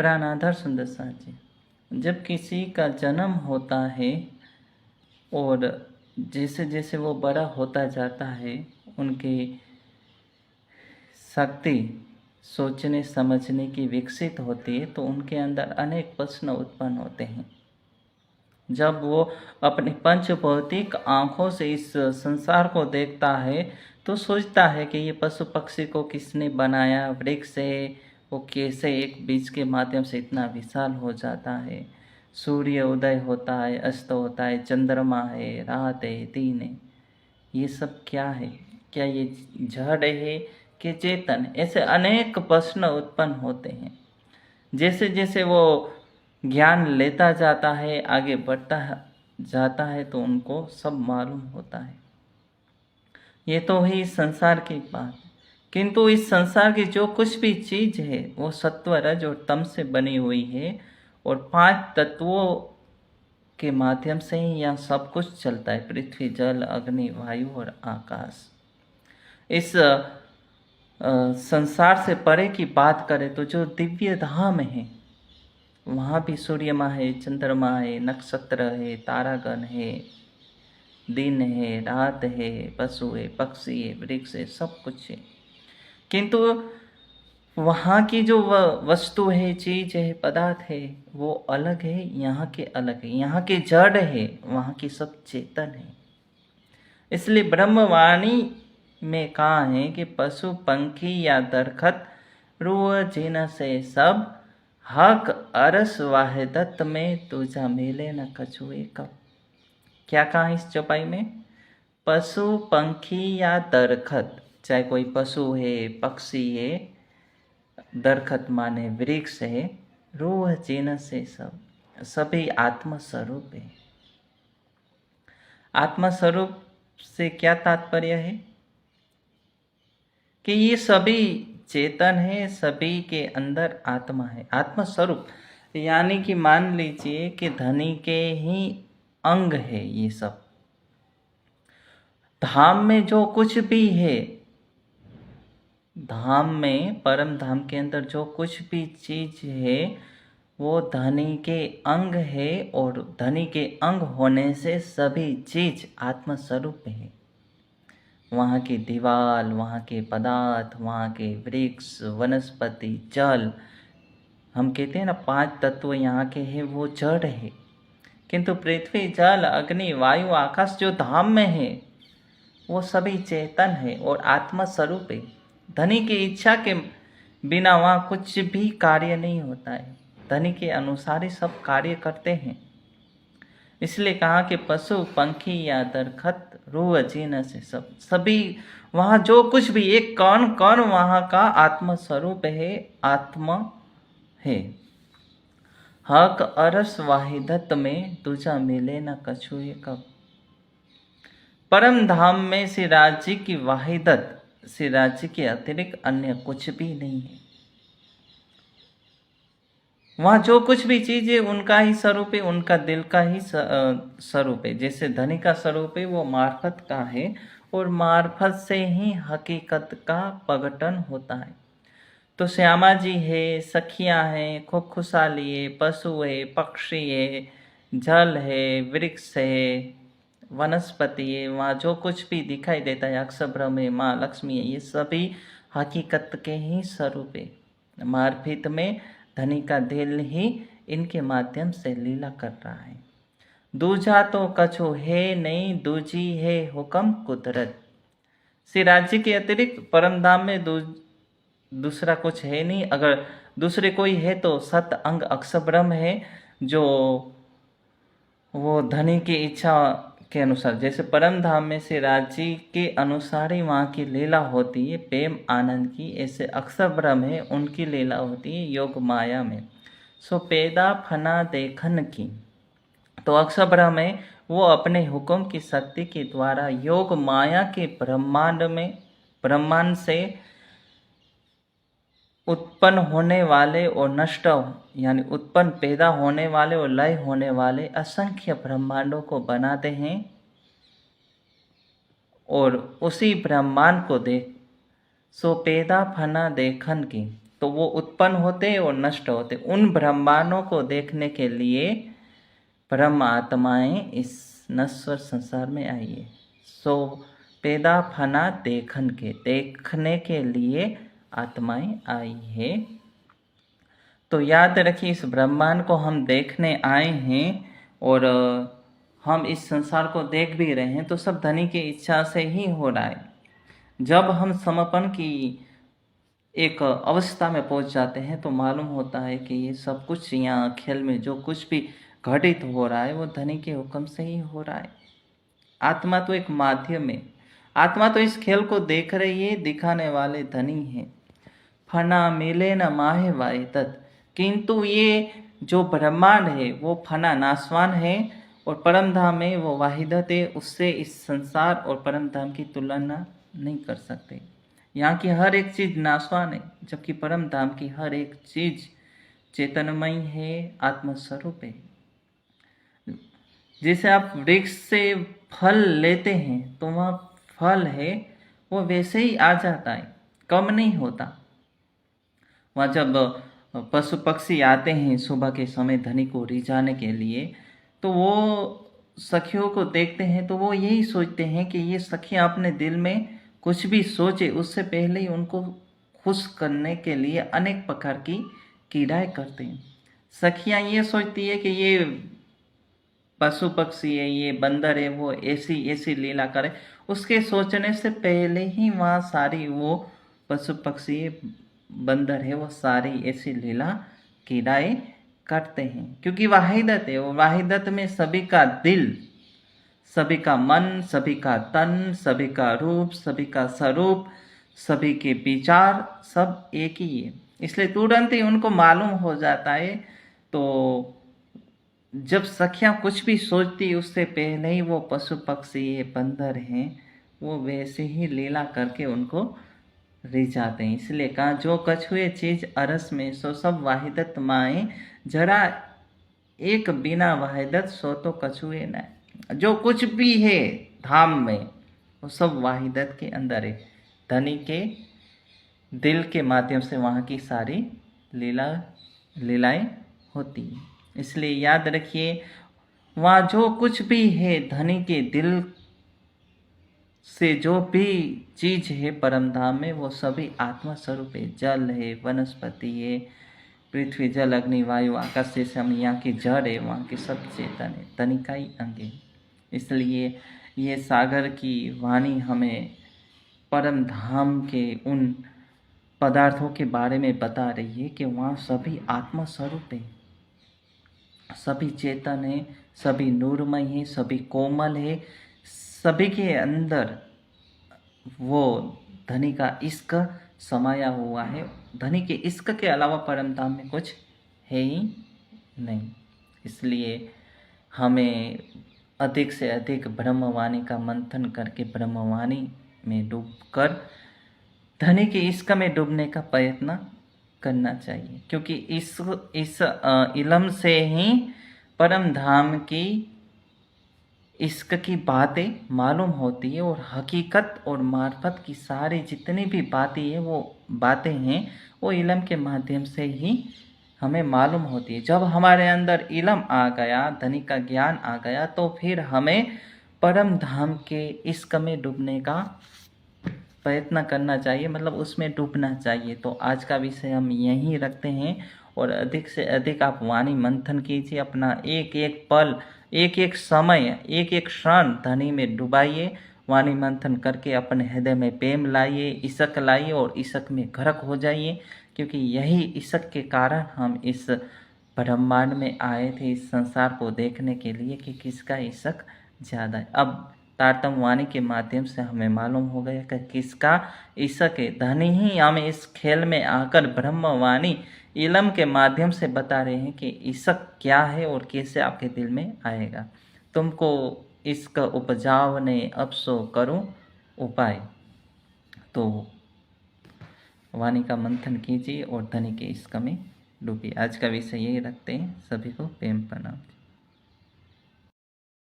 प्राणाधार सुंदर साथ जी, जब किसी का जन्म होता है और जैसे जैसे वो बड़ा होता जाता है, उनकी शक्ति सोचने समझने की विकसित होती है, तो उनके अंदर अनेक प्रश्न उत्पन्न होते हैं। जब वो अपनी पंच भौतिक आँखों से इस संसार को देखता है, तो सोचता है कि ये पशु पक्षी को किसने बनाया, वृक्ष है वो कैसे एक बीज के माध्यम से इतना विशाल हो जाता है, सूर्य उदय होता है, अस्त होता है, चंद्रमा है, रात है, दिन है, ये सब क्या है? क्या ये जड़ है कि चेतन? ऐसे अनेक प्रश्न उत्पन्न होते हैं। जैसे जैसे वो ज्ञान लेता जाता है, आगे बढ़ता जाता है, तो उनको सब मालूम होता है। ये तो है इस संसार की बात, किंतु इस संसार की जो कुछ भी चीज है वो सत्व रज और तम से बनी हुई है, और 5 तत्वों के माध्यम से ही यहाँ सब कुछ चलता है। पृथ्वी, जल, अग्नि, वायु और आकाश। इस संसार से परे की बात करें तो जो दिव्य धाम है, वहाँ भी सूर्यमा है, चंद्रमा है, नक्षत्र है, तारागण है, दिन है, रात है, पशु है, पक्षी है, वृक्ष है, सब कुछ है। किंतु वहाँ की जो वस्तु है, चीज है, पदार्थ है, वो अलग है, यहाँ के अलग है। यहाँ के जड़ है, वहाँ की सब चेतन है। इसलिए ब्रह्मवाणी में कहा है कि पशु पंखी या दरखत रूह जिन से सब, हक अरस वाहिदत में तुझा मिले न कछुए कब। क्या कहा इस चौपाई में? पशु पंखी या दरखत, चाहे कोई पशु है, पक्षी है, दरखत माने वृक्ष है, रूह जिन से सब, सभी आत्मस्वरूप है। आत्मस्वरूप से क्या तात्पर्य है? कि ये सभी चेतन है, सभी के अंदर आत्मा है। आत्मस्वरूप यानी कि मान लीजिए कि धनी के ही अंग है ये सब। धाम में जो कुछ भी है, धाम में, परम धाम के अंदर जो कुछ भी चीज है, वो धनी के अंग है, और धनी के अंग होने से सभी चीज आत्मस्वरूप है। वहाँ की दीवार, वहाँ के पदार्थ, वहाँ के वृक्ष, वनस्पति, जल, हम कहते हैं ना 5 तत्व यहाँ के हैं, वो जड़ है। किंतु पृथ्वी, जल, अग्नि, वायु, आकाश जो धाम में है, वो सभी चेतन है और आत्मा स्वरूप है। धनी की इच्छा के बिना वहाँ कुछ भी कार्य नहीं होता है। धनी के अनुसार ही सब कार्य करते हैं। इसलिए कहा कि पशु पंखी या दरखत रूह जिन से सब, सभी वहाँ जो कुछ भी, एक कण कण वहाँ का आत्म स्वरूप है, आत्मा है। हक अरस वाहिदत में तुझा मिले न कछुए कब। परम धाम में श्री राज्य की वाहिदत, श्री राज्य के अतिरिक्त अन्य कुछ भी नहीं है। वहाँ जो कुछ भी चीज है उनका ही स्वरूप है, उनका दिल का ही स्वरूप है। जैसे धनी का स्वरूप है वो मार्फत का है, और मार्फत से ही हकीकत का प्रकटन होता है। तो श्यामा जी है, सखियाँ हैं, खूब खुशहाली है, पशु है, पक्षी है, जल है, वृक्ष है, वनस्पति है, वहाँ जो कुछ भी दिखाई देता है, अक्षब्रह्म है, माँ लक्ष्मी है, ये सभी हकीकत के ही स्वरूप है। मार्फित में धनी का दिल ही इनके माध्यम से लीला कर रहा है। दूजा तो कछु है नहीं, दूजी है हुक्म कुदरत। श्री राज्य के अतिरिक्त परमधाम में दूसरा कुछ है नहीं। अगर दूसरे कोई है तो सत अंग अक्षब्रह्म है, जो वो धनी की इच्छा के अनुसार, जैसे परम धाम में से राज्य के अनुसार ही वहाँ की लीला होती है, प्रेम आनंद की। ऐसे अक्षर ब्रह्म है, उनकी लीला होती है योग माया में। सो पैदा फना देखन की, तो अक्षर ब्रह्म है, वो अपने हुक्म की शक्ति के द्वारा योग माया के ब्रह्मांड में, ब्रह्मांड से उत्पन्न होने वाले और नष्ट, यानी उत्पन्न पैदा होने वाले और लय होने वाले असंख्य ब्रह्मांडों को बनाते हैं, और उसी ब्रह्मांड को देख, सो पैदा फना देखन की, तो वो उत्पन्न होते और नष्ट होते। उन ब्रह्मांडों को देखने के लिए ब्रह्म आत्माएं इस नश्वर संसार में आई है। सो पैदा फना देखने के लिए आत्माएं आई है। तो याद रखिए, इस ब्रह्मांड को हम देखने आए हैं और हम इस संसार को देख भी रहे हैं, तो सब धनी की इच्छा से ही हो रहा है। जब हम समर्पण की एक अवस्था में पहुंच जाते हैं तो मालूम होता है कि ये सब कुछ यहाँ खेल में जो कुछ भी घटित हो रहा है वो धनी के हुक्म से ही हो रहा है। आत्मा तो एक माध्यम है। आत्मा तो इस खेल को देख रही है, दिखाने वाले धनी हैं। फना मिले न माहे वाए तत्, किंतु ये जो ब्रह्मांड है वो फना नाशवान है और परम धाम है वो वाहिदत है। उससे इस संसार और परम धाम की तुलना नहीं कर सकते। यहाँ की हर एक चीज नाशवान है, जबकि परम धाम की हर एक चीज चेतनमय है, आत्मस्वरूप है। जैसे आप वृक्ष से फल लेते हैं तो वहाँ फल है वो वैसे ही आ जाता है, कम नहीं होता। वहाँ जब पशु पक्षी आते हैं सुबह के समय धनी को रिझाने के लिए, तो वो सखियों को देखते हैं तो वो यही सोचते हैं कि ये सखियाँ अपने दिल में कुछ भी सोचे उससे पहले ही उनको खुश करने के लिए अनेक प्रकार की क्रियाएं करते हैं। सखियाँ ये सोचती है कि ये पशु पक्षी है, ये बंदर है, वो ऐसी ऐसी लीला करे। उसके सोचने से पहले ही वहाँ सारी वो पशु पक्षी बंदर है वो सारी ऐसी लीला क्रियाएं करते हैं, क्योंकि वाहिदत है। वो वाहिदत में सभी का दिल, सभी का मन, सभी का तन, सभी का रूप, सभी का स्वरूप, सभी के विचार सब एक ही है। इसलिए तुरंत ही उनको मालूम हो जाता है। तो जब सखियाँ कुछ भी सोचती उससे पहले ही वो पशु पक्षी ये बंदर हैं वो वैसे ही लीला करके उनको रिझाते हैं। इसलिए कहा जो कछुए चीज अरस में सो सब वाहिदत माए, जरा एक बिना वाहिदत सो तो कछुए न। जो कुछ भी है धाम में वो सब वाहिदत के अंदर है। धनी के दिल के माध्यम से वहाँ की सारी लीलाएं होती हैं। इसलिए याद रखिए, वहाँ जो कुछ भी है धनी के दिल से जो भी चीज है परम धाम में वो सभी आत्मा स्वरूप है। जल है, वनस्पति है, पृथ्वी जल अग्नि वायु आकाश, जैसे हम यहाँ की जड़ है वहाँ के सब चेतन है, धनी का ही अंग है। इसलिए ये सागर की वाणी हमें परम धाम के उन पदार्थों के बारे में बता रही है कि वहाँ सभी आत्मा स्वरूप है, सभी चेतन है, सभी नूरमय है, सभी कोमल है, सभी के अंदर वो धनी का इश्क समाया हुआ है। धनी के इश्क के अलावा परम धाम में कुछ है ही नहीं। इसलिए हमें अधिक से अधिक ब्रह्मवाणी का मंथन करके ब्रह्मवाणी में डूबकर धनी के इश्क में डूबने का प्रयत्न करना चाहिए, क्योंकि इस इल्म से ही परम धाम की इश्क की बातें मालूम होती है और हकीकत और मार्फत की सारी जितनी भी बातें हैं वो बातें हैं वो इल्म के माध्यम से ही हमें मालूम होती है। जब हमारे अंदर इल्म आ गया, धनी का ज्ञान आ गया, तो फिर हमें परम धाम के इश्क में डूबने का प्रयत्न करना चाहिए, मतलब उसमें डूबना चाहिए। तो आज का विषय हम यहीं रखते हैं और अधिक से अधिक आप वाणी मंथन कीजिए। अपना एक एक पल, एक एक समय, एक एक क्षण धनी में डुबाइए। वाणी मंथन करके अपने हृदय में प्रेम लाइए, इश्क लाइए और इश्क में गर्क हो जाइए, क्योंकि यही इश्क के कारण हम इस ब्रह्मांड में आए थे, इस संसार को देखने के लिए कि किसका इश्क ज़्यादा है। अब तारतम वाणी के माध्यम से हमें मालूम हो गया कि किसका इश्क है। धनी ही हमें इस खेल में आकर ब्रह्मवाणी इल्म के माध्यम से बता रहे हैं कि इश्क क्या है और कैसे आपके दिल में आएगा। तुमको इश्क उपजाव ने अब सो करूं उपाय। तो वाणी का मंथन कीजिए और धनी के इश्क में डूबिए। आज का विषय यही रखते हैं। सभी को प्रेम प्रणाम।